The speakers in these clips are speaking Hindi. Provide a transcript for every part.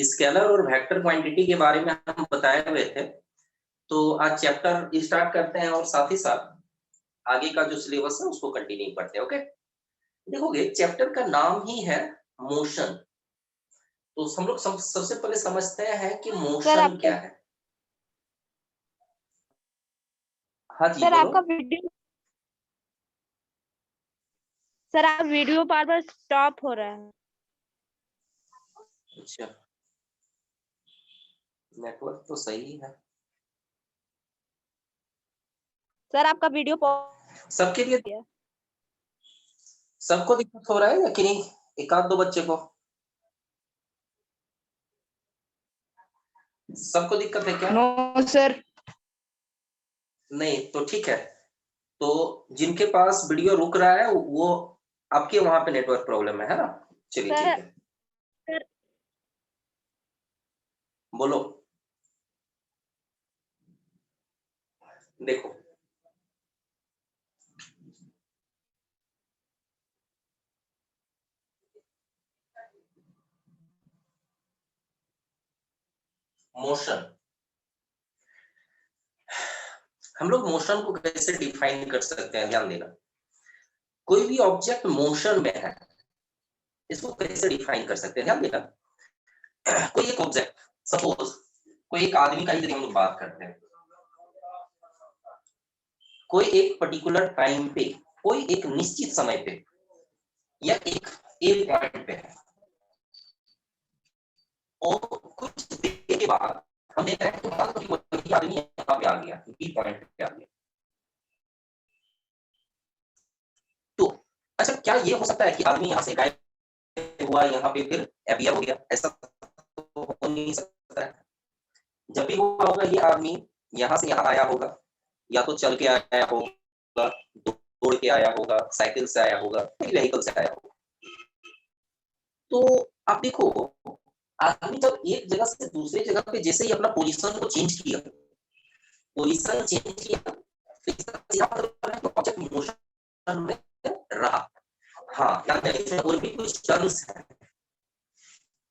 स्केलर और वेक्टर क्वांटिटी के बारे में हम बताए हुए थे। तो आज चैप्टर स्टार्ट करते हैं और साथ ही साथ आगे का जो सिलेबस है उसको कंटिन्यू करते हैं। ओके, देखोगे चैप्टर का नाम ही है मोशन। तो हम लोग सबसे पहले समझते हैं कि मोशन क्या है। हाँ जी, सर बोलो। आपका वीडियो सर आप वीडियो बार बार स्टॉप हो रहा है। अच्छा, नेटवर्क तो सही है सर आपका वीडियो सबके लिए। सबको दिक्कत हो रहा है या कि नहीं? एक आध दो बच्चे को सबको दिक्कत है क्या? No sir. नहीं तो ठीक है। तो जिनके पास वीडियो रुक रहा है वो आपके वहां पे नेटवर्क प्रॉब्लम है ना? चलिए ठीक है, सर बोलो। देखो मोशन, हम लोग मोशन को कैसे डिफाइन कर सकते हैं, ध्यान देना। कोई भी ऑब्जेक्ट मोशन में है, इसको कैसे डिफाइन कर सकते हैं, ध्यान देना। कोई एक ऑब्जेक्ट, सपोज कोई एक आदमी का ही हम लोग बात करते हैं। कोई एक पर्टिकुलर टाइम पे, कोई एक निश्चित समय पे या एक पॉइंट पे है और कुछ देर के बाद हम देख रहे हैं तो मान लो कि वही आदमी यहाँ पे आ गया, बी पॉइंट पे आ गया। तो अच्छा, क्या ये हो सकता है कि आदमी यहाँ से गायब हुआ, यहाँ पे फिर अपीयर हो गया? ऐसा तो हो नहीं सकता है। जब भी हुआ होगा ये आदमी यहाँ से यहाँ आया होगा, या तो चल के आया होगा, दौड़ के आया होगा, साइकिल से आया होगा, व्हीकल से आया होगा। तो आप देखो, आदमी जब एक जगह से दूसरी जगह पे जैसे ही अपना पोजीशन को चेंज किया, तो ऑब्जेक्ट मोशन में रहा। हाँ, याद है इसमें और भी कुछ टर्म्स है।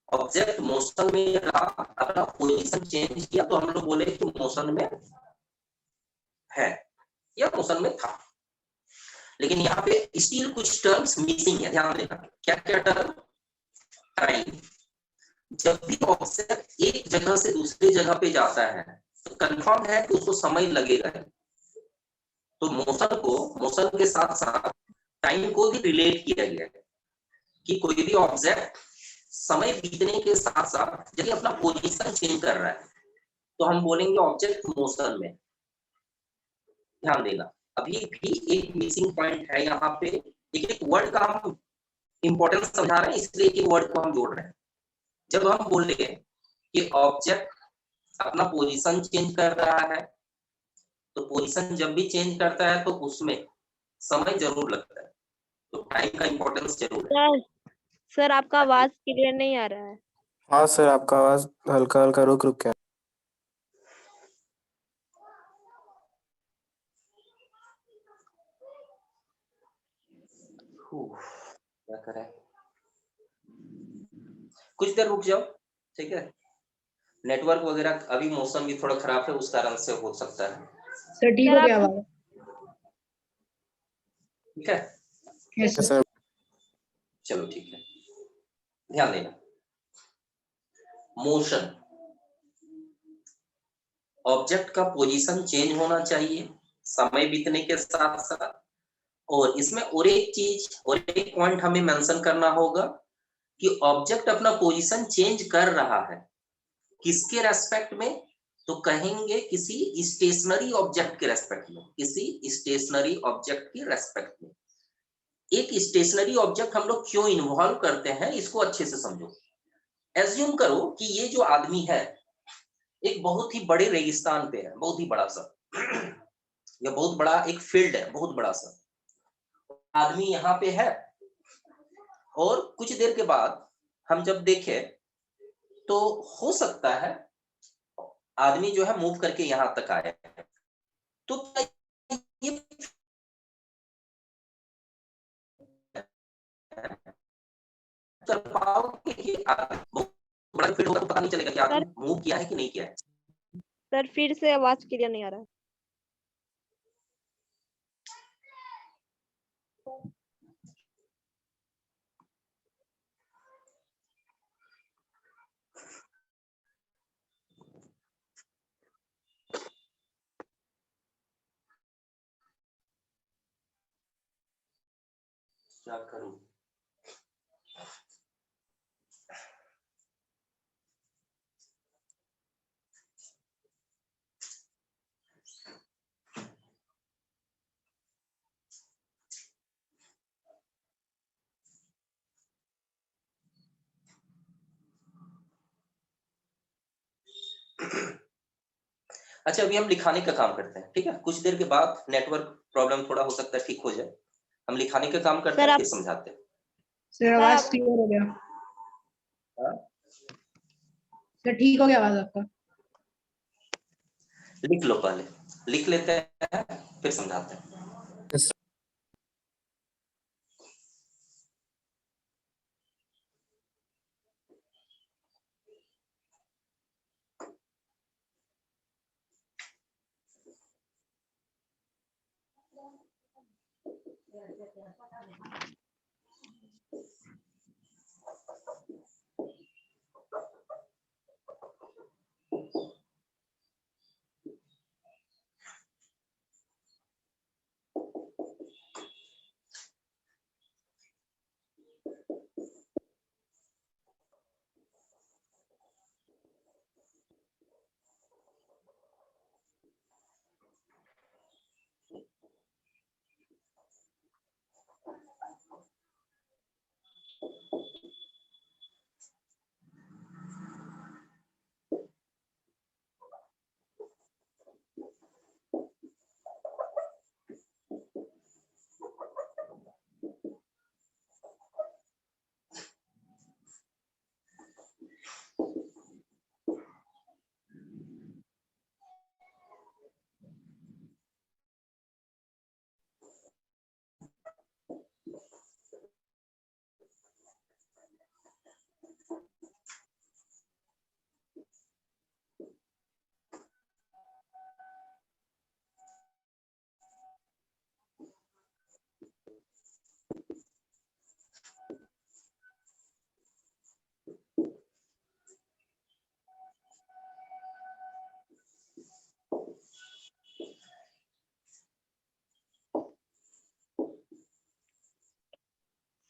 ऑब्जेक्ट मोशन में रहा, अपना पोजीशन चेंज किया तो हम लोग बोले कि मोशन में है या मोशन में था। लेकिन यहाँ पे स्टिल कुछ टर्म्स मिसिंग है, ध्यान देना। क्या क्या टर्म? टाइम। जब भी ऑब्जेक्ट एक जगह से दूसरी जगह पे जाता है तो कंफर्म है कि उसको समय लगेगा। तो मोशन के साथ साथ टाइम को भी रिलेट किया गया है कि कोई भी ऑब्जेक्ट समय बीतने के साथ साथ यदि अपना पोजीशन चेंज कर रहा है तो हम बोलेंगे ऑब्जेक्ट मोशन में। ध्यान देना, अभी भी एक मिसिंग पॉइंट है यहाँ पे। एक वर्ड का हम इंपॉर्टेंस समझा रहे हैं, इसलिए एक वर्ड को हम जोड़ रहे हैं। जब हम बोले कि ऑब्जेक्ट अपना पोजीशन चेंज कर रहा है, तो पोजीशन जब भी चेंज करता है तो उसमें समय जरूर लगता है, तो टाइम का इंपॉर्टेंस जरूर है। सर आपका आवाज क्लियर नहीं आ रहा है। हाँ सर, आपका आवाज हल्का हल्का रुक रुक के। क्या करें, कुछ देर रुक जाओ, ठीक है। नेटवर्क वगैरह अभी मौसम भी थोड़ा खराब है, उस कारण से हो सकता है। सर ठीक हो गया? ठीक है, यस सर। चलो ठीक है। ध्यान देना, मोशन, ऑब्जेक्ट का पोजीशन चेंज होना चाहिए समय बीतने के साथ साथ। और इसमें और एक चीज और एक पॉइंट हमें मेंशन करना होगा कि ऑब्जेक्ट अपना पोजीशन चेंज कर रहा है, किसके रेस्पेक्ट में? तो कहेंगे किसी स्टेशनरी ऑब्जेक्ट के रेस्पेक्ट में, किसी स्टेशनरी ऑब्जेक्ट की रेस्पेक्ट में। एक स्टेशनरी ऑब्जेक्ट हम लोग क्यों इन्वॉल्व करते हैं, इसको अच्छे से समझो। एज्यूम करो कि ये जो आदमी है एक बहुत ही बड़े रेगिस्तान पे है, बहुत ही बड़ा सा या बहुत बड़ा एक फील्ड है, बहुत बड़ा सा आदमी यहाँ पे है। और कुछ देर के बाद हम जब देखें तो हो सकता है आदमी जो है मूव करके यहाँ तक आए, तो ये कर पाओगे कि थोड़ा फील्ड होगा तो पता नहीं चलेगा कि आपने सर मूव किया है कि नहीं किया है। सर फिर से आवाज क्लियर नहीं आ रहा है। क्या करूं? अच्छा, अभी हम लिखाने का काम करते हैं, ठीक है? कुछ देर के बाद नेटवर्क प्रॉब्लम थोड़ा हो सकता है ठीक हो जाए। हम लिखाने का काम करते सर हैं, आप फिर समझाते हैं। सर सर आवाज आप क्लियर हो गया। हाँ? सर ठीक हो गया आवाज आपका। लिख लो पहले, लिख लेते हैं, फिर समझाते हैं। Yes.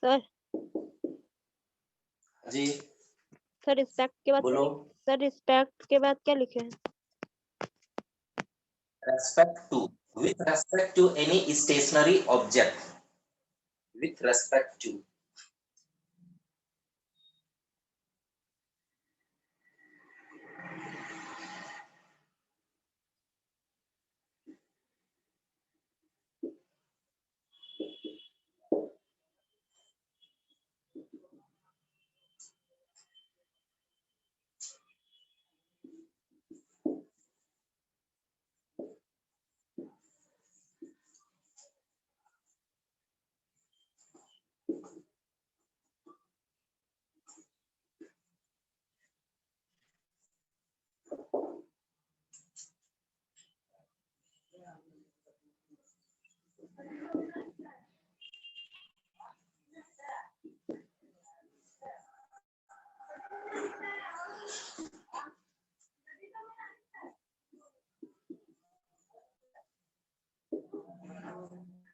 सर जी सर रिस्पेक्ट के बाद क्या बोलो। लिखे? सर रिस्पेक्ट के बाद क्या लिखे हैं? Respect to, with respect to any stationary object, with respect to.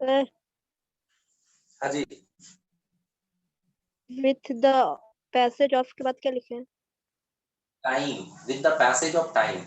Sir हाँ जी, विथ द पैसेज ऑफ के बाद क्या लिखे हैं? Time, with the passage of time.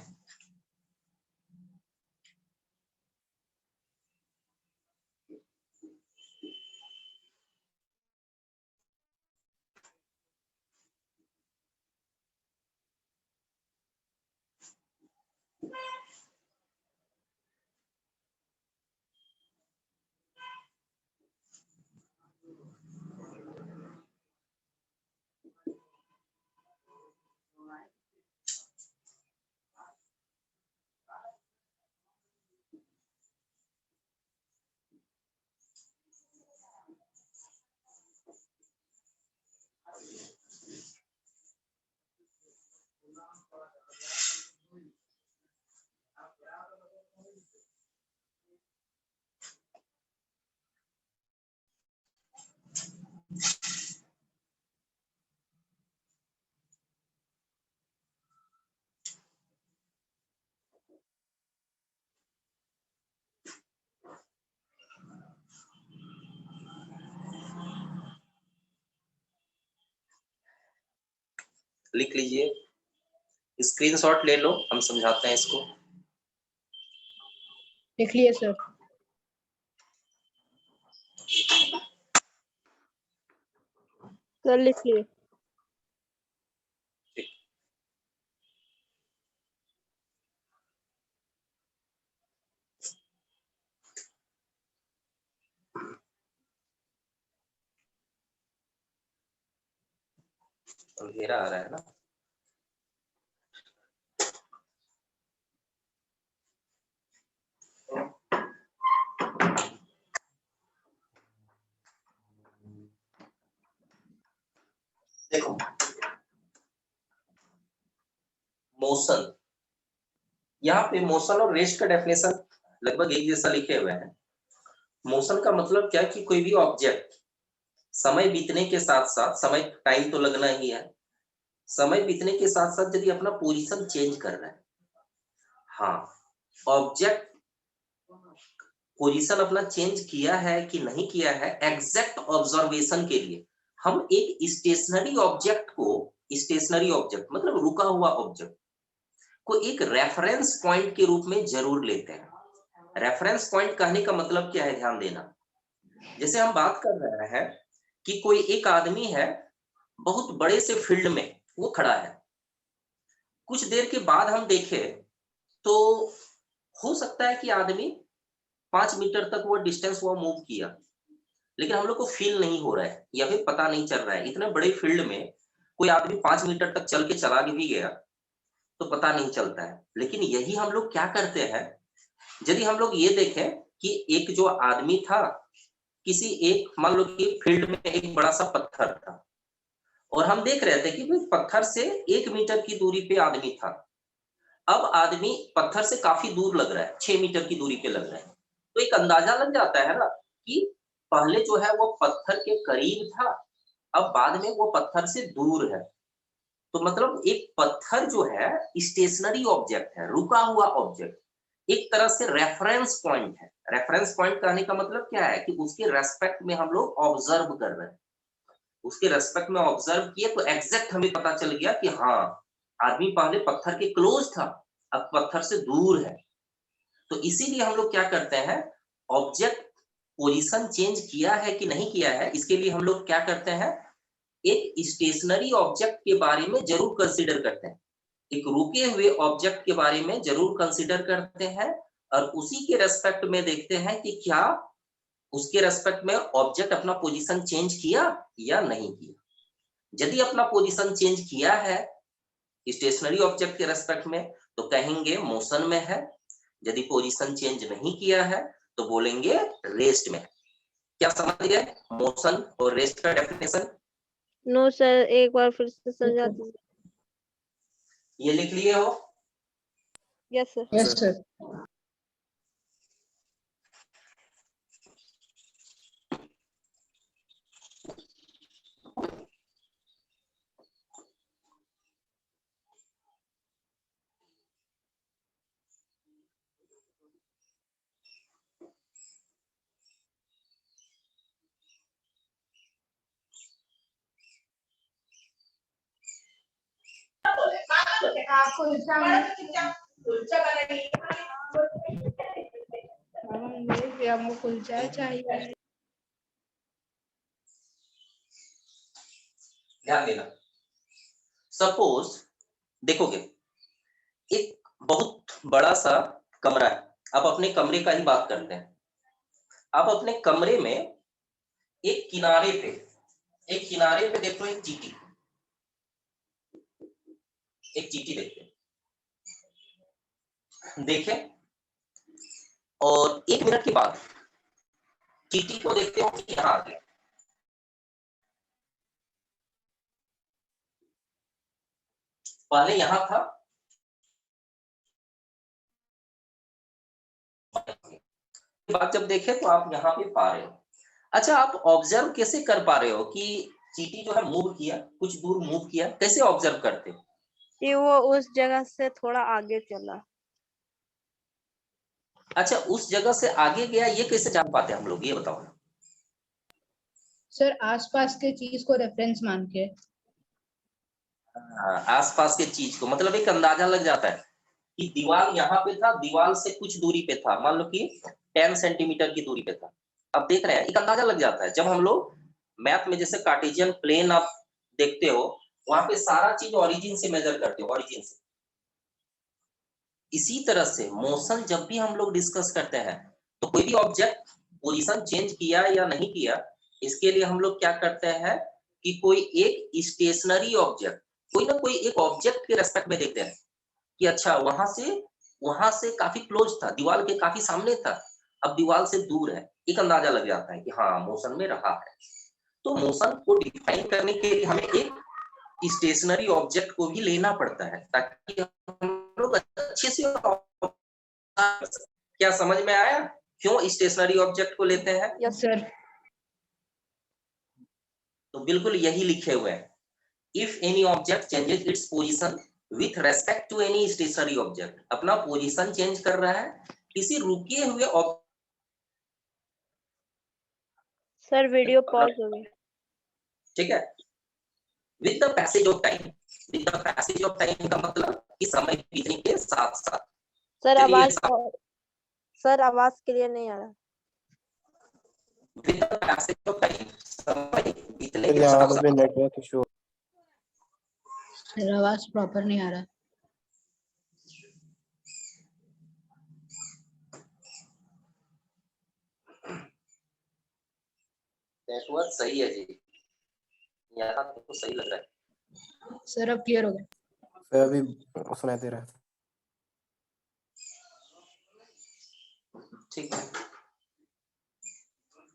लिख लीजिए, स्क्रीनशॉट ले लो, हम समझाते हैं इसको। लिख लिए सर। सर लिख लिए। अंधेरा आ रहा है ना। देखो, मोशन, यहाँ पे मोशन और रेस्ट का डेफिनेशन लगभग एक जैसा लिखे हुए हैं। मोशन का मतलब क्या कि कोई भी ऑब्जेक्ट समय बीतने के साथ साथ, समय टाइम तो लगना ही है, समय बीतने के साथ साथ यदि अपना पोजीशन चेंज कर रहा है। हाँ, ऑब्जेक्ट पोजीशन अपना चेंज किया है कि नहीं किया है, एग्जैक्ट ऑब्जर्वेशन के लिए हम एक स्टेशनरी ऑब्जेक्ट को, स्टेशनरी ऑब्जेक्ट मतलब रुका हुआ ऑब्जेक्ट को एक रेफरेंस पॉइंट के रूप में जरूर लेते हैं। रेफरेंस पॉइंट कहने का मतलब क्या है, ध्यान देना। जैसे हम बात कर रहे हैं कि कोई एक आदमी है, बहुत बड़े से फील्ड में वो खड़ा है, कुछ देर के बाद हम देखें तो हो सकता है कि आदमी 5 मीटर तक वो डिस्टेंस वो मूव किया, लेकिन हम लोग को फील नहीं हो रहा है या फिर पता नहीं चल रहा है। इतने बड़े फील्ड में कोई आदमी 5 मीटर तक चल के चला भी गया तो पता नहीं चलता है। लेकिन यही हम लोग क्या करते हैं, यदि हम लोग ये देखें कि एक जो आदमी था, किसी एक, मान लो कि फील्ड में एक बड़ा सा पत्थर था और हम देख रहे थे कि भाई पत्थर से 1 मीटर की दूरी पे आदमी था। अब आदमी पत्थर से काफी दूर लग रहा है, 6 मीटर की दूरी पे लग रहा है, तो एक अंदाजा लग जाता है ना कि पहले जो है वो पत्थर के करीब था, अब बाद में वो पत्थर से दूर है। तो मतलब एक पत्थर जो है स्टेशनरी ऑब्जेक्ट है, रुका हुआ ऑब्जेक्ट, एक तरह से रेफरेंस पॉइंट है। रेफरेंस पॉइंट कहने का मतलब क्या है कि उसके रेस्पेक्ट में हम लोग ऑब्जर्व कर रहे हैं, उसके रेस्पेक्ट में ऑब्जर्व किए तो एग्जैक्ट हमें पता चल गया कि हाँ, आदमी पहले पत्थर के क्लोज था, अब पत्थर से दूर है। तो इसीलिए हम लोग क्या करते हैं, ऑब्जेक्ट पोजीशन चेंज किया है कि नहीं किया है, इसके लिए हम लोग क्या करते हैं, एक स्टेशनरी ऑब्जेक्ट के बारे में जरूर कंसीडर करते हैं, एक रुके हुए ऑब्जेक्ट के बारे में जरूर कंसीडर करते हैं, और उसी के रेस्पेक्ट में देखते हैं कि क्या उसके रेस्पेक्ट में ऑब्जेक्ट अपना पोजीशन चेंज किया या नहीं किया। यदि अपना पोजीशन चेंज किया है स्टेशनरी ऑब्जेक्ट के रेस्पेक्ट में तो कहेंगे मोशन में है, यदि पोजीशन चेंज नहीं किया है तो बोलेंगे रेस्ट में। क्या समझ गए मोशन और रेस्ट का डेफिनेशन? नो सर, एक बार फिर से समझा दीजिए। ये लिख लिए हो? Yes sir. Yes sir. आपको हमको कुलचा चाहिए। ध्यान देना, सपोज देखोगे एक बहुत बड़ा सा कमरा है, आप अपने कमरे का ही बात करते हैं। आप अपने कमरे में एक किनारे पे देखो एक चींटी, एक चींटी देखें और 1 मिनट के बाद चींटी को देखते हो कि यहाँ आ गया। पहले यहाँ था, बात जब देखे तो आप यहाँ पे पा रहे हो। अच्छा, आप ऑब्जर्व कैसे कर पा रहे हो कि चींटी जो है मूव किया, कुछ दूर मूव किया, कैसे ऑब्जर्व करते हो? कि वो उस जगह से थोड़ा आगे चला। अच्छा, उस जगह से आगे गया, ये कैसे जान पाते हैं हम लोग, ये बताओ। सर आसपास के चीज को रेफरेंस मान के। आसपास के चीज को, मतलब एक अंदाजा लग जाता है कि दीवार यहाँ पे था, दीवार से कुछ दूरी पे था, मान लो कि 10 सेंटीमीटर की दूरी पे था। अब देख रहे हैं, एक अंदाजा लग जाता है। जब हम लोग मैथ में जैसे कार्टेशियन प्लेन आप देखते हो, वहां पे सारा चीज ओरिजिन से मेजर करते हो, ओरिजिन से। इसी तरह से मोशन जब भी हम लोग डिस्कस करते हैं, तो कोई भी ऑब्जेक्ट पोजीशन चेंज किया या नहीं किया, इसके लिए हम लोग क्या करते हैं कि कोई एक स्टेशनरी ऑब्जेक्ट, कोई ना कोई एक ऑब्जेक्ट के रेस्पेक्ट में देखते हैं कि अच्छा वहां से काफी क्लोज था, दीवार के काफी सामने था, अब दीवार से दूर है, एक अंदाजा लग जाता है कि हाँ मोशन में रहा है। तो मोशन को डिफाइन करने के लिए हमें एक स्टेशनरी ऑब्जेक्ट को भी लेना पड़ता है, ताकि हम लोग अच्छे से क्या समझ में आया क्यों स्टेशनरी ऑब्जेक्ट को लेते हैं? Yes sir. तो बिल्कुल यही लिखे हुए हैं, if any object changes its position with respect to any stationary object, अपना पोजीशन चेंज कर रहा है किसी रुके हुए ऑब्जेक्ट। सर वीडियो पॉज हो गया। ठीक है, with the passage of time, with the passage of time का मतलब कि समय बीतने के साथ साथ। सर चलिए आवाज क्लियर नहीं आ रहा। With the passage of time, समय बीतने फिर के यहाँ साथ पे भी साथ। Network issue. सर आवाज प्रॉपर नहीं आ रहा। नेटवर्क सही है जी, यहाँ तो सही लग रहा है। सर अब क्लियर हो गया। फिर अभी सुनाई दे रहा है। ठीक है,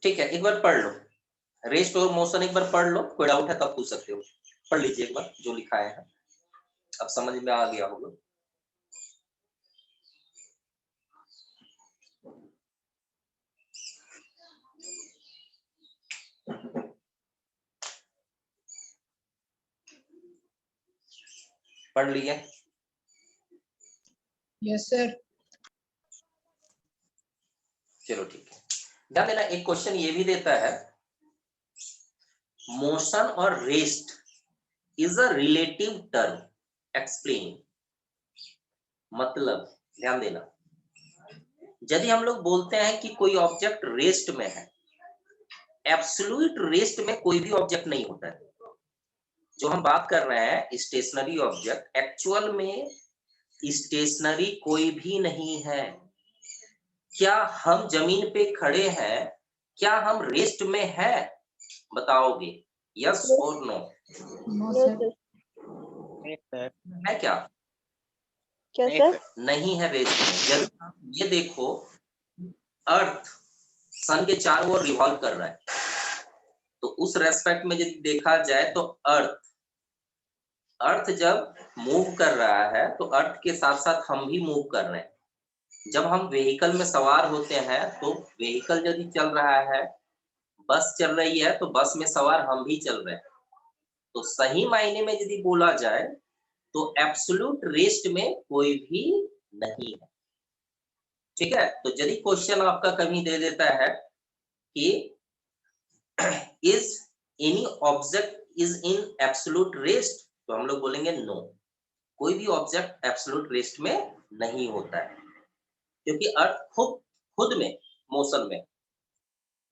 ठीक है, एक बार पढ़ लो, रेस्ट और मोशन एक बार पढ़ लो, कोई डाउट है तब पूछ सकते हो। पढ़ लीजिए एक बार जो लिखा है, अब समझ में आ गया होगा। पढ़ लिए? Yes sir. चलो ठीक है, ध्यान देना, एक क्वेश्चन ये भी देता है, मोशन और rest is a relative term, explain. मतलब ध्यान देना, यदि हम लोग बोलते हैं कि कोई ऑब्जेक्ट रेस्ट में है, एब्सोल्यूट रेस्ट में कोई भी ऑब्जेक्ट नहीं होता है। जो हम बात कर रहे हैं स्टेशनरी ऑब्जेक्ट, एक्चुअल में स्टेशनरी कोई भी नहीं है। क्या हम जमीन पे खड़े हैं, क्या हम रेस्ट में हैं? बताओगे यस और no? No no sir. Sir. है क्या? क्या सर? नहीं है रेस्ट में। जब आप ये देखो, अर्थ सन के चारों ओर रिवॉल्व कर रहा है, तो उस रेस्पेक्ट में यदि देखा जाए तो अर्थ जब मूव कर रहा है तो अर्थ के साथ साथ हम भी मूव कर रहे हैं। जब हम व्हीकल में सवार होते हैं तो व्हीकल यदि चल रहा है, बस चल रही है तो बस में सवार हम भी चल रहे हैं। तो सही मायने में यदि बोला जाए तो एब्सोल्यूट रेस्ट में कोई भी नहीं है। ठीक है, तो यदि क्वेश्चन आपका कभी दे देता है कि is any object is in absolute rest, तो हम लोग बोलेंगे नो, कोई भी ऑब्जेक्ट एब्सोल्यूट रेस्ट में नहीं होता है, क्योंकि अर्थ खुद खुद में मोशन में।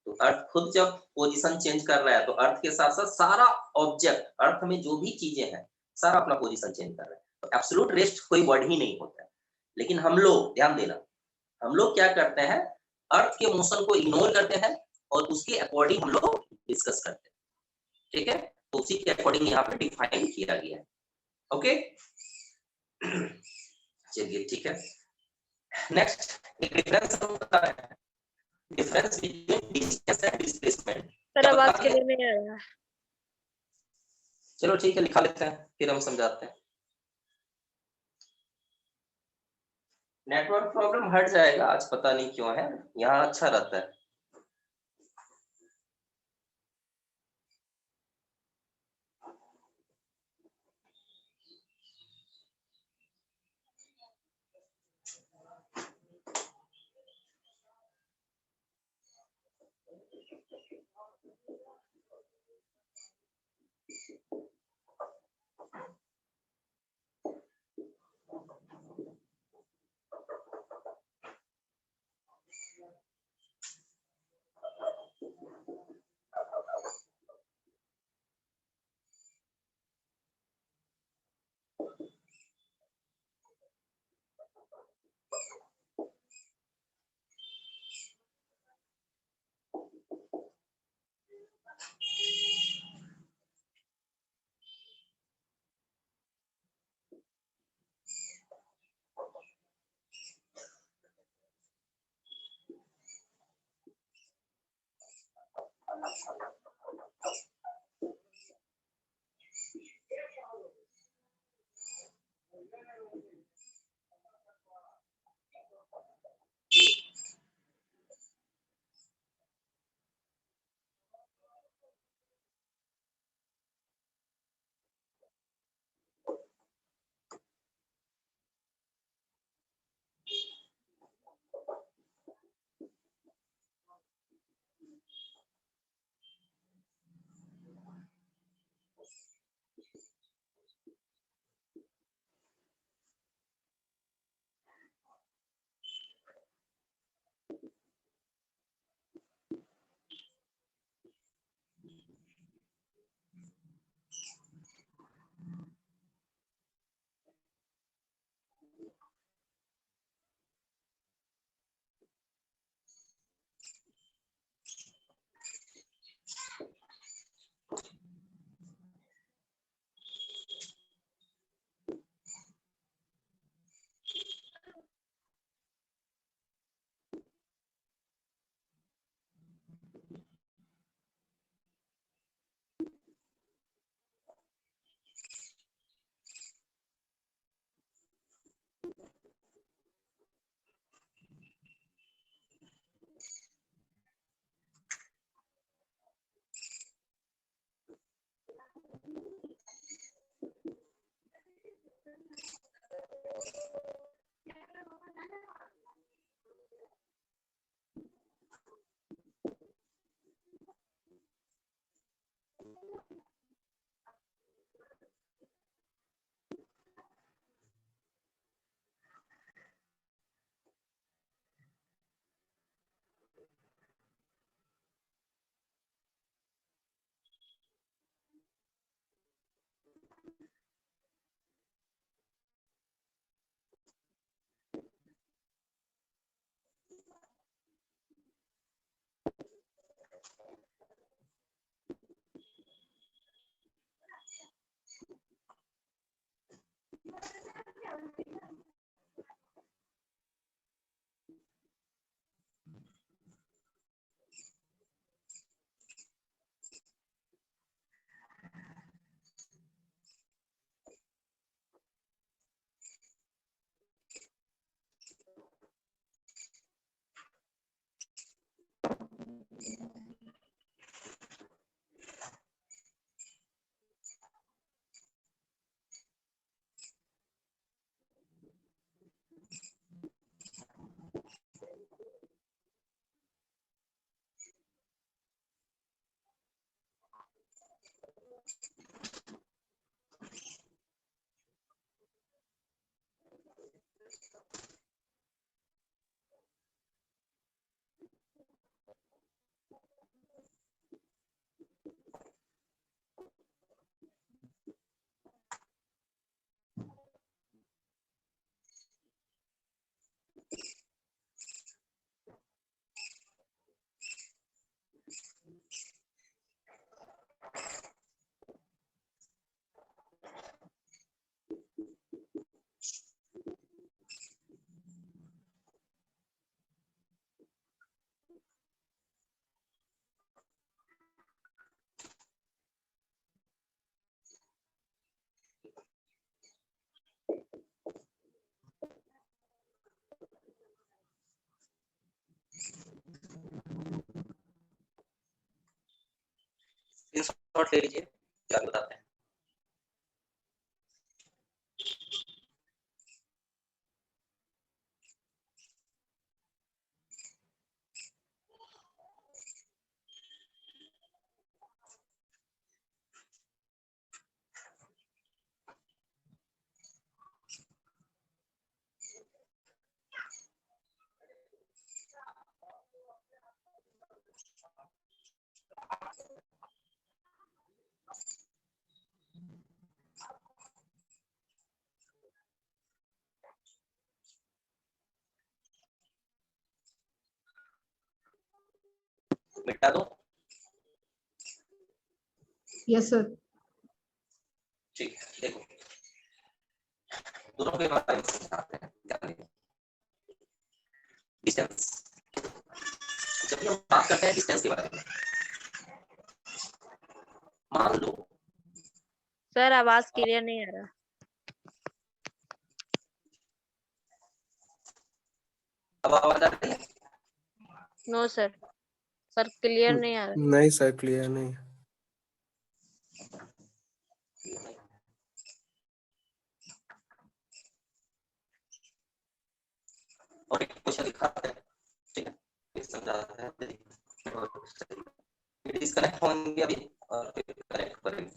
तो अर्थ खुद जब पोजीशन चेंज कर रहा है तो अर्थ के साथ साथ सारा ऑब्जेक्ट, अर्थ में जो भी चीजें हैं, सारा अपना पोजीशन चेंज कर रहा है। तो एब्सोल्यूट रेस्ट कोई वर्ड ही नहीं होता है। लेकिन हम लोग ध्यान देना, हम लोग क्या करते हैं, अर्थ के मोशन को इग्नोर करते हैं और उसके अकॉर्डिंग हम लोग डिस्कस करते हैं। ठीक है, तो उसी के अकॉर्डिंग यहाँ पे डिफाइन किया गया है। ओके, चलिए ठीक है। नेक्स्ट एक डिफरेंस हम बता रहे हैं, difference between distance and displacement. Sir क्या आवाज बता क्लियर नहीं आ रहा। चलो ठीक है, लिखा लेते हैं फिर हम समझाते हैं। नेटवर्क प्रॉब्लम हट जाएगा आज, पता नहीं क्यों है, यहाँ अच्छा रहता है। स्क्रीनशॉट ले लीजिए, क्या बताते हैं। मिटा दो। Yes sir. ठीक है, देखो दोनों के बारे में समझाते हैं। ध्यान दें, डिस्टेंस, जब हम बात करते हैं डिस्टेंस के बारे में, मान लो सर आवाज क्लियर नहीं आ रहा। अब आवाज आ रही है? नो सर, सर क्लियर नहीं आ रहा। नहीं सर, क्लियर नहीं। और एक क्वेश्चन दिखाते हैं, ठीक है, ये समझाते हैं, डिस्कनेक्ट होंगे अभी और फिर कनेक्ट करेंगे।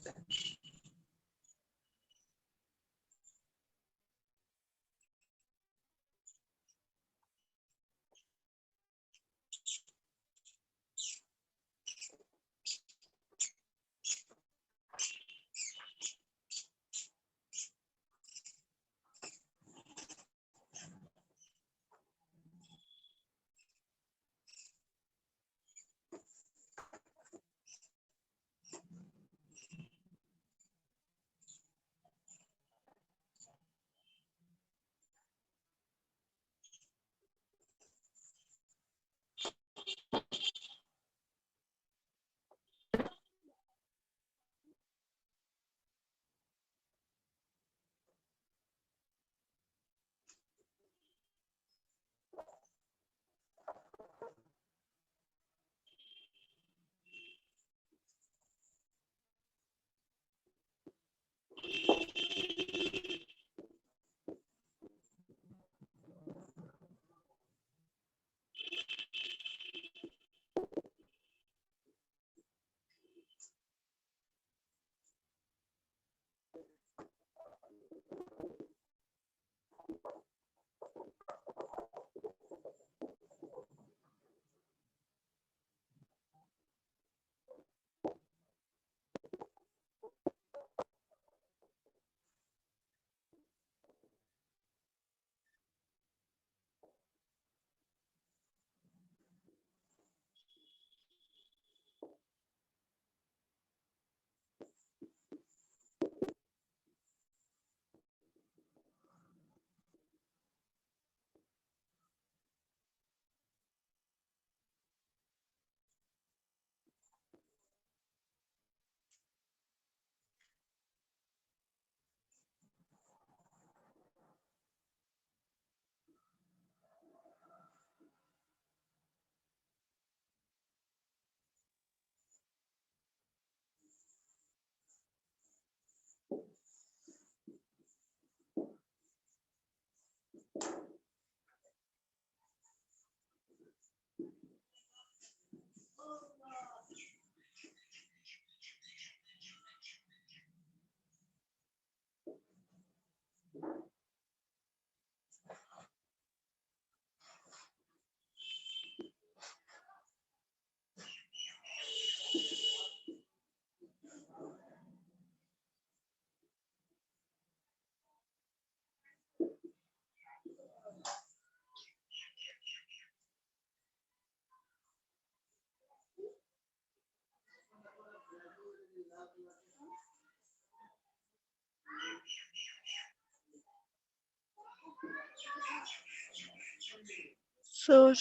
सर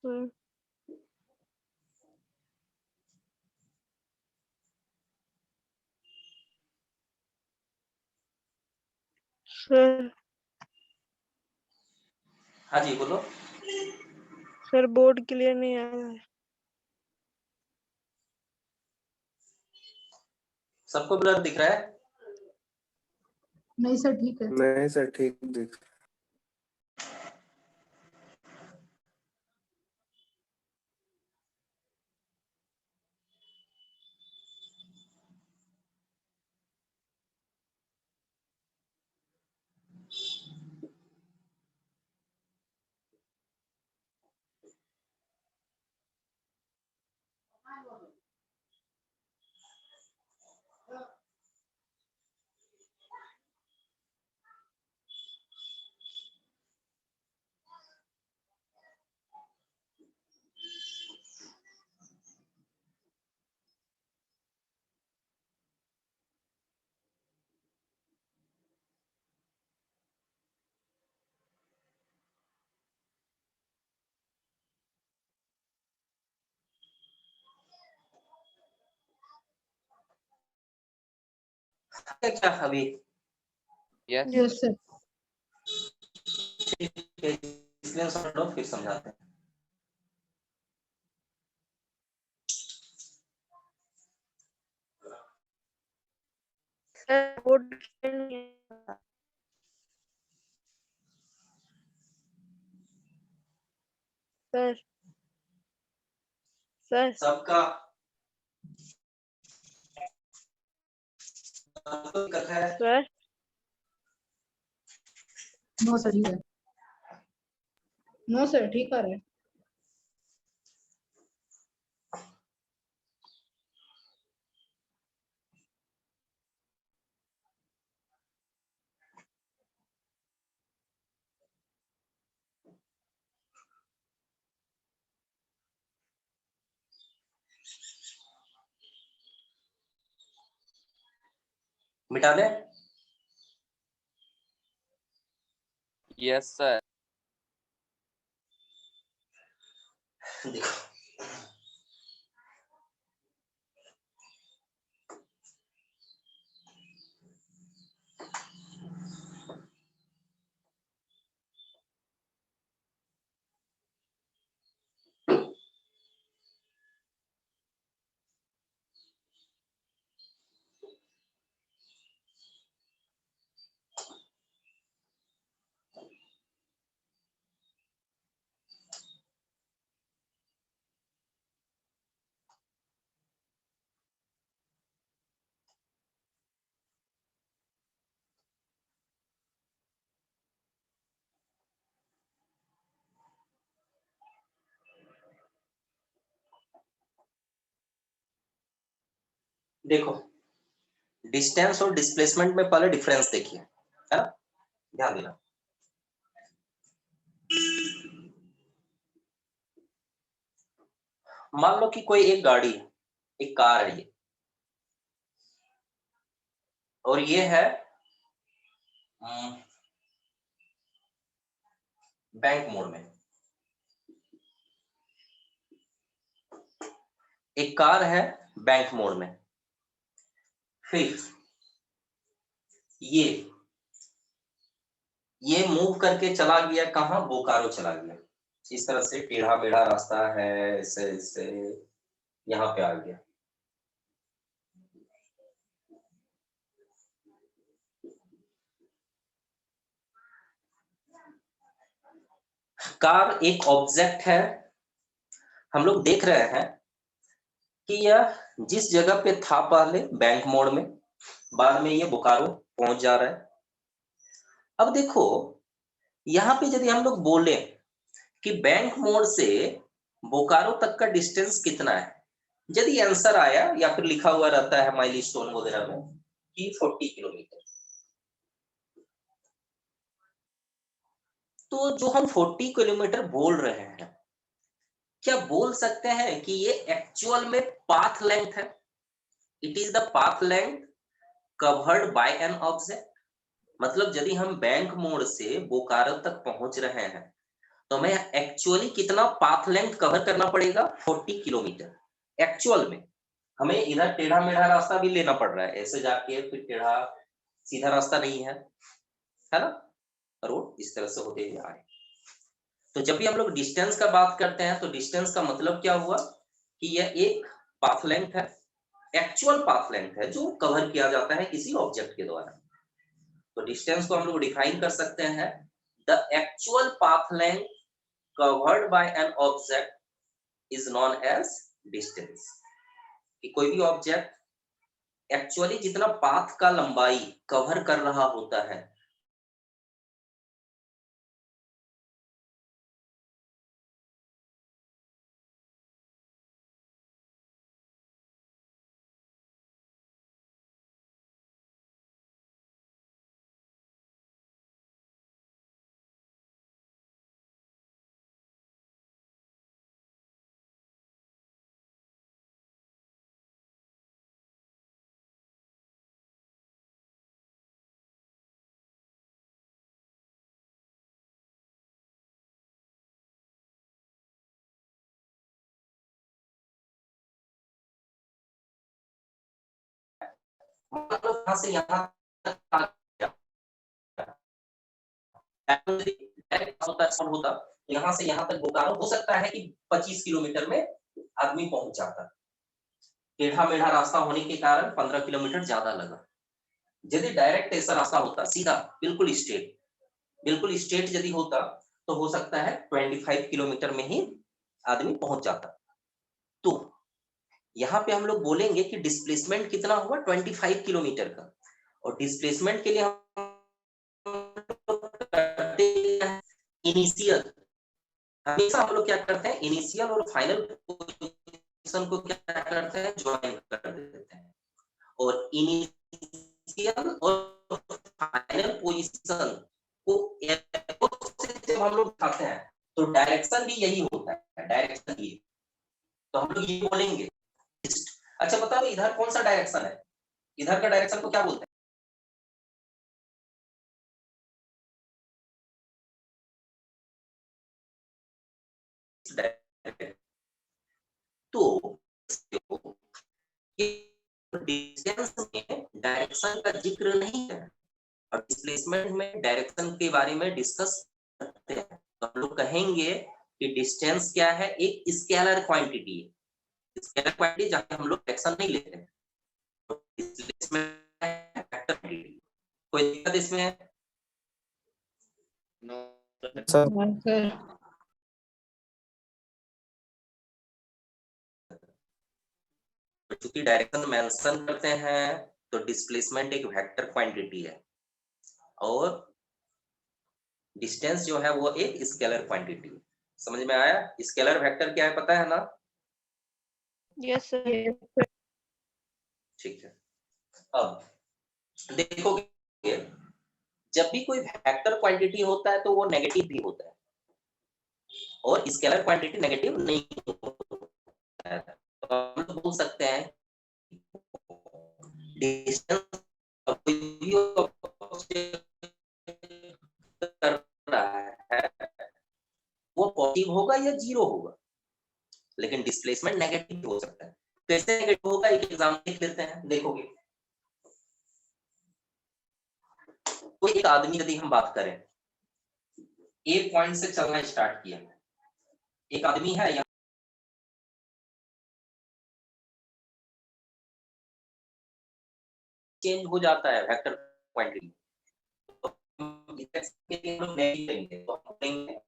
सर सर हाँ जी बोलो। सर बोर्ड क्लियर नहीं आ रहा है। सबको ब्लर दिख रहा है? नहीं सर ठीक है। नहीं सर, ठीक दिख। है क्या अभी? Yes yes sir. ठीक है, स्क्रीनशॉट लो फिर समझाते हैं। सर बोर्ड सर सर सबका दिक्कत है? सर नो सर ठीक है। नो सर ठीक आ रहा है। मिटा दे? Yes sir. देखो देखो, डिस्टेंस और डिस्प्लेसमेंट में पहले डिफरेंस देखिए, है ना? ध्यान देना। मान लो कि कोई एक गाड़ी है, एक कार है ये, और ये है बैंक मोड में। एक कार है बैंक मोड में, फिर ये मूव करके चला गया कहाँ? बोकारो चला गया। इस तरह से टेढ़ा मेढ़ा रास्ता है, इससे यहाँ पे आ गया। कार एक ऑब्जेक्ट है, हम लोग देख रहे हैं कि यह जिस जगह पे था पहले बैंक मोड में, बाद में ये बोकारो पहुंच जा रहा है। अब देखो, यहाँ पे यदि हम लोग बोले कि बैंक मोड से बोकारो तक का डिस्टेंस कितना है, यदि आंसर आया या फिर लिखा हुआ रहता है माइलस्टोन वगैरह में कि 40 किलोमीटर, तो जो हम 40 किलोमीटर बोल रहे हैं, क्या बोल सकते हैं कि ये एक्चुअल में पाथ लेंथ है? It is the path length covered by an object. मतलब यदि हम बैंक मोड से बोकारो तक पहुंच रहे हैं तो हमें एक्चुअली कितना पाथ लेंथ कवर करना पड़ेगा? 40 किलोमीटर। एक्चुअल में हमें इधर टेढ़ा मेढ़ा रास्ता भी लेना पड़ रहा है, ऐसे जाके फिर टेढ़ा सीधा रास्ता नहीं है ना? रोड इस तरह से होते हुए आए। तो जब भी हम लोग डिस्टेंस का बात करते हैं तो डिस्टेंस का मतलब क्या हुआ कि यह एक पाथ लेंथ है, एक्चुअल पाथ लेंथ है जो कवर किया जाता है किसी ऑब्जेक्ट के द्वारा। तो डिस्टेंस को हम लोग डिफाइन कर सकते हैं, the actual path length covered by an object is known as distance. कि कोई भी ऑब्जेक्ट एक्चुअली जितना पाथ का लंबाई कवर कर रहा होता है यहाँ से यहाँ तक आ गया, होता यहाँ से यहाँ तक बोकारो हो सकता है कि 25 किलोमीटर में आदमी पहुंच जाता, टेढ़ा मेढ़ा रास्ता होने के कारण 15 किलोमीटर ज्यादा लगा। यदि डायरेक्ट ऐसा रास्ता होता सीधा बिल्कुल स्ट्रेट यदि होता तो हो सकता है 25 किलोमीटर में ही आदमी पहुंच जाता। तो यहाँ पे हम लोग बोलेंगे कि डिस्प्लेसमेंट कितना हुआ 25 किलोमीटर का, और डिस्प्लेसमेंट के लिए हम इनिशियल, हमेशा हम लोग क्या करते हैं इनिशियल और फाइनल पोजीशन को क्या करते हैं ज्वाइन कर देते हैं, और इनिशियल और फाइनल पोजीशन को एरो से जब हम लोग उठाते हैं तो डायरेक्शन भी यही होता है, डायरेक्शन ये, तो हम लोग ये बोलेंगे। अच्छा बताओ इधर कौन सा डायरेक्शन है, इधर का डायरेक्शन को क्या बोलते हैं? तो डिस्टेंस में डायरेक्शन का जिक्र नहीं है, और डिस्प्लेसमेंट में डायरेक्शन के बारे में डिस्कस करते हैं, तो हम लोग कहेंगे कि डिस्टेंस क्या है, एक स्केलर क्वांटिटी है, स्केलर क्वांटिटी जहां हम लोग डायरेक्शन नहीं लेते हैं, तो डिस्प्लेसमेंट वेक्टर क्वांटिटी। कोई दिक्कत इसमें है? No. सर क्योंकि डायरेक्शन मेंशन करते हैं तो डिस्प्लेसमेंट एक वेक्टर क्वांटिटी है, और डिस्टेंस जो है वो एक स्केलर क्वांटिटी है। समझ में आया? स्केलर वेक्टर क्या है पता है ना? Yes sir. ठीक है, अब देखोगे जब भी कोई वेक्टर क्वांटिटी होता है तो वो नेगेटिव भी होता है, और स्केलर क्वांटिटी नेगेटिव नहीं होता है। तो हम लोग बोल सकते हैं डिस्टेंस कर रहा है वो पॉजिटिव होगा या जीरो होगा, लेकिन डिस्प्लेसमेंट नेगेटिव हो सकता है। कैसे नेगेटिव होगा एक एग्जांपल देख लेते हैं, देखोगे कोई एक आदमी यदि हम बात करें ए पॉइंट से चलना स्टार्ट किया, एक आदमी है यहाँ चेंज हो जाता है वेक्टर क्वांटिटी, तो हम नहीं लेंगे तो हम लेंगे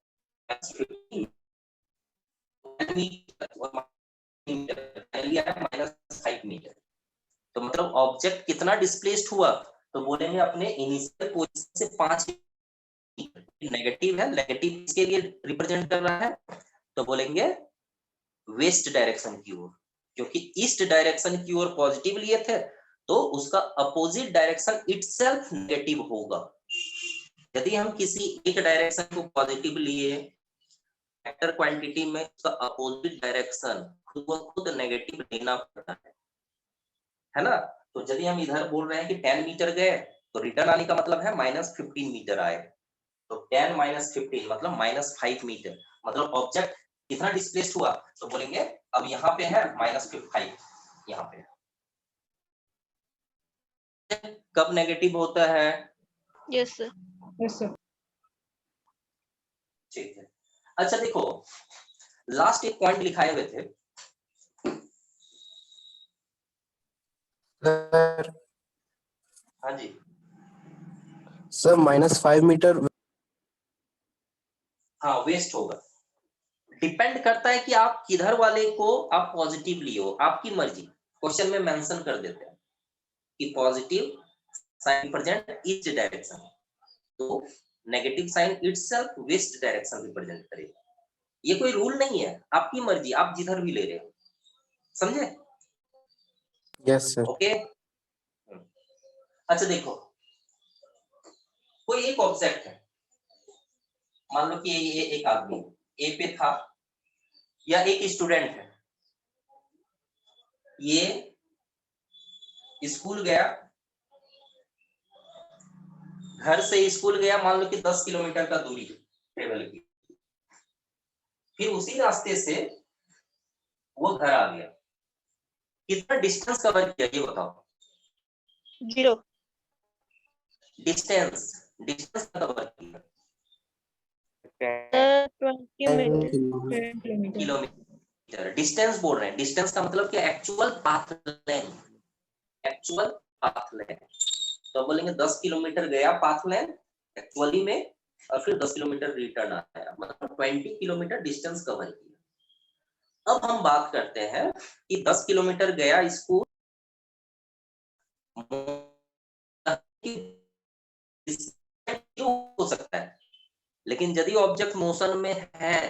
-5 मीटर, तो मतलब ऑब्जेक्ट कितना डिस्प्लेस्ड हुआ, तो बोलेंगे अपने इनिशियल पोजीशन से 5 नेगेटिव है, नेगेटिव इसके लिए रिप्रेजेंट कर रहा है, तो बोलेंगे वेस्ट डायरेक्शन की ओर, क्योंकि ईस्ट डायरेक्शन की ओर पॉजिटिव लिए थे तो उसका अपोजिट डायरेक्शन इटसेल्फ नेगेटिव होगा। यदि हम किसी एक डायरेक्शन को पॉजिटिव लिए वेक्टर क्वांटिटी में उसका अपोजिट डायरेक्शन खुद ब खुद नेगेटिव लेना पड़ता है ना। तो यदि हम इधर बोल रहे हैं कि 10 मीटर गए तो रिटर्न आने का मतलब है -15 मीटर आए, तो 10 - 15 मतलब -5 मीटर, मतलब ऑब्जेक्ट कितना डिस्प्लेस्ड हुआ, तो बोलेंगे अब यहाँ पे है -5 यहाँ पे। कब नेगेटिव होता है? Yes sir. Yes sir. ठीक है, अच्छा देखो लास्ट एक पॉइंट लिखाए हुए थे सर हाँ जी सर -5 मीटर हाँ वेस्ट होगा, डिपेंड करता है कि आप किधर वाले को आप पॉजिटिव लिए हो, आपकी मर्जी। क्वेश्चन में मेंशन कर देते हैं कि positive sign represent east direction, तो negative sign itself west direction represent करेगा। ये कोई रूल नहीं है, आपकी मर्जी, आप जिधर भी ले रहे हो, समझे? यस सर ओके अच्छा देखो कोई एक ऑब्जेक्ट है, मान लो कि ये एक आदमी ए पे था या एक स्टूडेंट है, ये स्कूल गया, घर से स्कूल गया, मान लो कि 10 किलोमीटर का दूरी ट्रेवल की, फिर उसी रास्ते से वो घर आ गया, कितना डिस्टेंस कवर किया ये बताओ? 0. डिस्टेंस डिस्टेंस कवर किया 20 meter. 10 kilometer. किलोमीटर। डिस्टेंस बोल रहे हैं, डिस्टेंस का मतलब क्या, actual path length, actual path length. तो बोलेंगे 10 किलोमीटर गया पाथ लेंथ एक्चुअली में, और फिर 10 किलोमीटर रिटर्न आया, मतलब 20 किलोमीटर डिस्टेंस कवर किया। अब हम बात करते हैं कि 10 किलोमीटर गया स्कूल, हो सकता है, लेकिन यदि ऑब्जेक्ट मोशन में है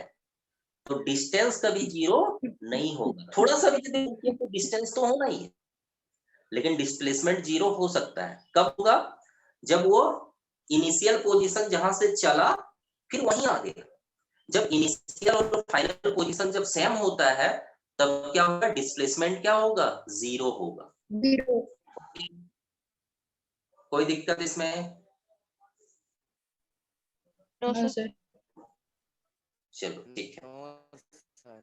तो डिस्टेंस कभी जीरो नहीं होगा। थोड़ा सा भी यदि रुकिए तो डिस्टेंस तो होना ही है, लेकिन डिस्प्लेसमेंट जीरो हो सकता है। कब होगा, जब वो इनिशियल पोजीशन जहां से चला फिर वहीं आ गया। जब इनिशियल और फाइनल पोजीशन जब सेम होता है तब क्या होगा, डिस्प्लेसमेंट क्या होगा, जीरो होगा। 0. कोई दिक्कत इसमें? No, No, sir. sir. चलो ठीक है। No, sir.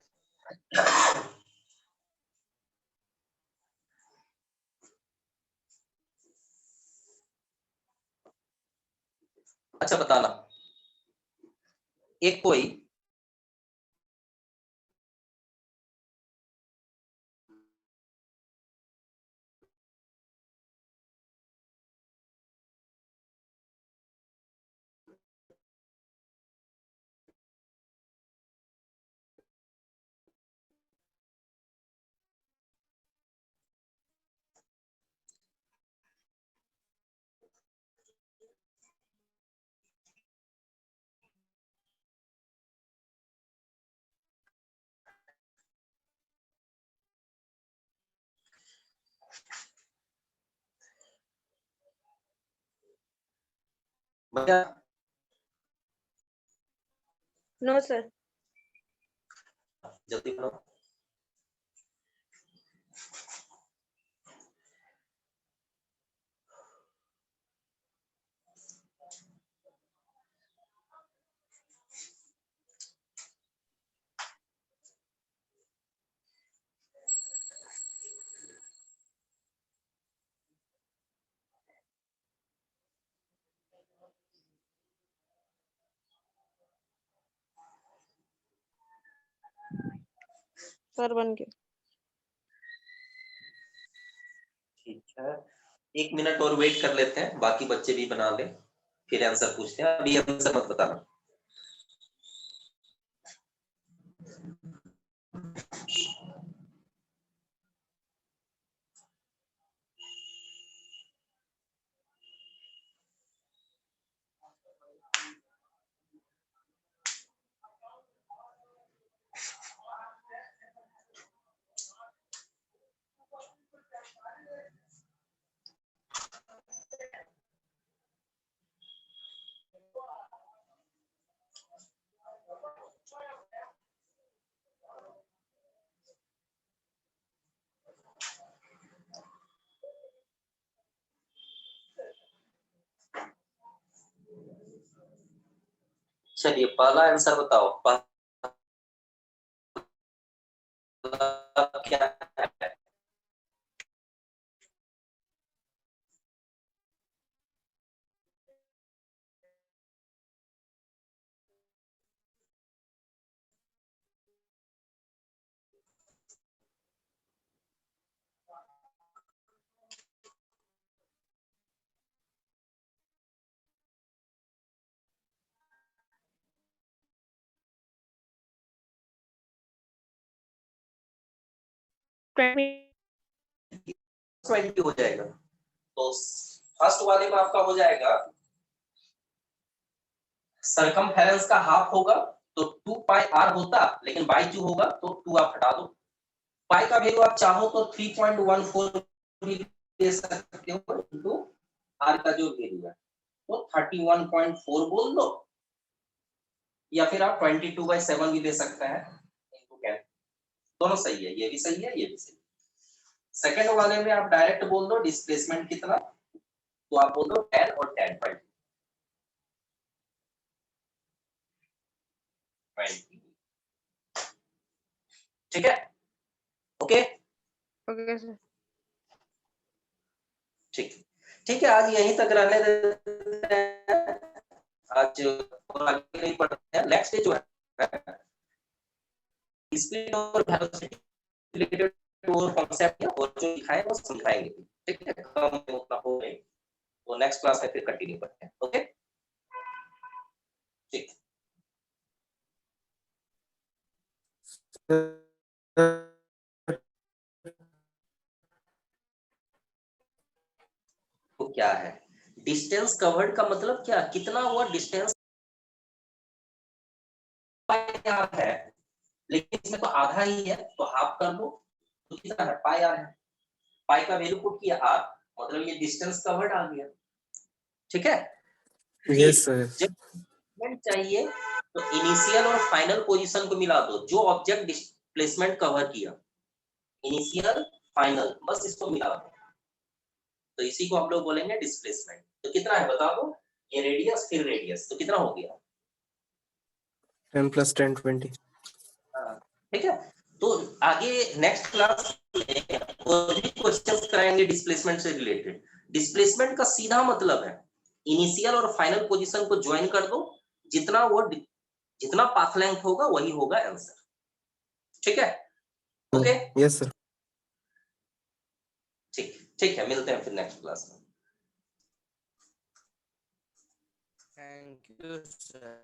अच्छा बताना, एक कोई भैया No, sir. जल्दी करो। सर बन गया। ठीक है, 1 मिनट और वेट कर लेते हैं, बाकी बच्चे भी बना ले, फिर आंसर पूछते हैं। अभी आंसर मत बताना। चलिए पहला आंसर बताओ, पहला क्या है? Twenty. 20 हो जाएगा। तो फर्स्ट वाले में आपका हो जाएगा, सरकमफेरेंस का हाफ होगा तो 2 पाई आर होता, लेकिन बाई 2 होगा तो 2 आप हटा दो। पाई का वैल्यू आप चाहो तो 3.14 भी दे सकते हो इनटू आर का जो वैल्यू है, तो 31.4 बोल दो, या फिर आप 22/7 भी दे सकते हैं इनटू 10। दोनों सही है, ये भी सही है, ये भी सही है। सेकंड वाले में आप डायरेक्ट बोल दो डिस्प्लेसमेंट कितना, तो आप बोल दो 10 और 10 20। ठीक है, ओके Okay, sir. ठीक। ठीक है, आज यहीं तक रहने देते हैं। आज और आगे नहीं पढ़ते हैं। नेक्स्ट डे जो है स्पीड और वेलोसिटी रिलेटेड और कॉन्सेप्ट है और जो दिखाए वो समझाएंगे। ठीक है, कम उतना हो गई तो नेक्स्ट क्लास में फिर कंटिन्यू करते हैं। ओके, ठीक। तो क्या है डिस्टेंस कवर्ड का मतलब क्या, कितना हुआ डिस्टेंस है, लेकिन इसमें तो आधा ही है तो हाफ कर लो, तो कितना है पाई आर है। पाई का वैल्यू पुट किया आर, मतलब ये डिस्टेंस कवर्ड आ गया। ठीक है, Yes, sir. जब डिस्प्लेसमेंट चाहिए तो इनिशियल और फाइनल पोजीशन को मिला दो, जो ऑब्जेक्ट डिस्प्लेसमेंट कवर किया, इनिशियल फाइनल, बस इसको मिला दो, तो इसी को हम लोग बोलेंगे डिस्प्लेसमेंट। तो कितना है बता दो, ये रेडियस फिर रेडियस, तो कितना हो गया 10 plus 10, 20. ठीक है। तो आगे नेक्स्ट क्लास में और भी क्वेश्चंस कराएंगे डिस्प्लेसमेंट से रिलेटेड। डिस्प्लेसमेंट का सीधा मतलब है इनिशियल और फाइनल पोजीशन को ज्वाइन कर दो, जितना पाथ लेंथ होगा वही होगा आंसर। ठीक है, ओके, Yes, sir. ठीक ठीक है, मिलते हैं फिर नेक्स्ट क्लास में। Thank you, sir.